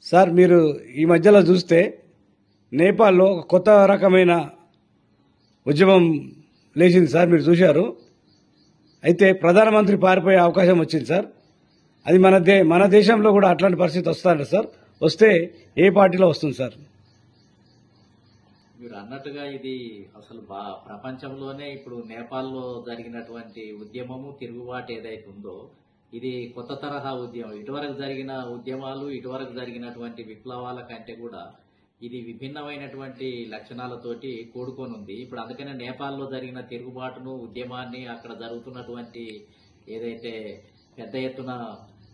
Sir మీరు ఈ మధ్యలో చూస్తే నేపాల్లో ఒక కొత్త రకమైన ఉద్యమం లేచింది సార్, మీరు చూశారు. అయితే ప్రధానమంత్రి పారిపోయే అవకాశం వచ్చింది సార్. అది మన దేశంలో కూడా అట్లాంటి పరిస్థితి వస్తుందంట సార్. వస్తే ఏ పార్టీలో వస్తుంది సార్? మీరు అన్నట్టుగా ఇది అసలు ప్రపంచంలోనే ఇప్పుడు నేపాల్లో జరిగినటువంటి ఉద్యమము తిరుగుబాటు ఏదైతే ఉందో ఇది కొత్త తరహా ఉద్యమం. ఇటువరకు జరిగిన ఉద్యమాలు, ఇటువరకు జరిగినటువంటి విప్లవాల కంటే కూడా ఇది విభిన్నమైనటువంటి లక్షణాలతోటి కూడుకొని ఉంది. ఇప్పుడు అందుకనే నేపాల్లో జరిగిన తిరుగుబాటును, ఉద్యమాన్ని, అక్కడ జరుగుతున్నటువంటి ఏదైతే పెద్ద ఎత్తున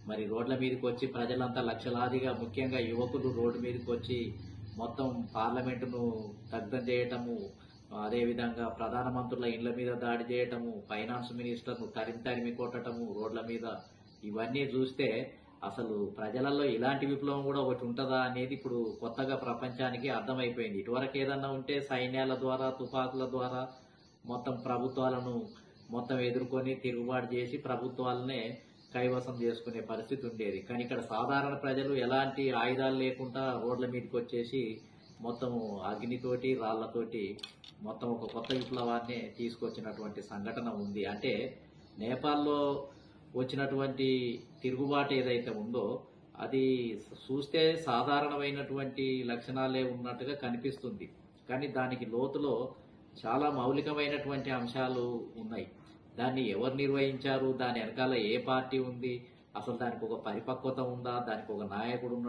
మరి రోడ్ల మీదకి వచ్చి ప్రజలంతా లక్షలాదిగా, ముఖ్యంగా యువకులు రోడ్డు మీదకి వచ్చి మొత్తం పార్లమెంటును దగ్ధం చేయటము, అదేవిధంగా ప్రధానమంత్రుల ఇండ్ల మీద దాడి చేయటము, ఫైనాన్స్ మినిస్టర్ను తరిమి కొట్టటము రోడ్ల మీద, ఇవన్నీ చూస్తే అసలు ప్రజలలో ఇలాంటి విప్లవం కూడా ఒకటి ఉంటుందా అనేది ఇప్పుడు కొత్తగా ప్రపంచానికి అర్థమైపోయింది. ఇటువరకు ఏదన్నా ఉంటే సైన్యాల ద్వారా, తుపాకుల ద్వారా మొత్తం ప్రభుత్వాలను మొత్తం ఎదుర్కొని తిరుగుబాటు చేసి ప్రభుత్వాలనే కైవసం చేసుకునే పరిస్థితి ఉండేది. కానీ ఇక్కడ సాధారణ ప్రజలు ఎలాంటి ఆయుధాలు లేకుండా రోడ్ల మీదకి వచ్చేసి మొత్తం అగ్నితోటి, రాళ్లతోటి మొత్తం ఒక కొత్త విప్లవాన్ని తీసుకొచ్చినటువంటి సంఘటన ఉంది. అంటే నేపాల్లో వచ్చినటువంటి తిరుగుబాటు ఏదైతే ఉందో అది చూస్తే సాధారణమైనటువంటి లక్షణాలే ఉన్నట్టుగా కనిపిస్తుంది. కానీ దానికి లోతులో చాలా మౌలికమైనటువంటి అంశాలు ఉన్నాయి. దాన్ని ఎవరు నిర్వహించారు, దాని వెనకాల ఏ పార్టీ ఉంది, అసలు దానికి ఒక పరిపక్వత ఉందా, దానికి ఒక నాయకుడు ఉన్నాడా,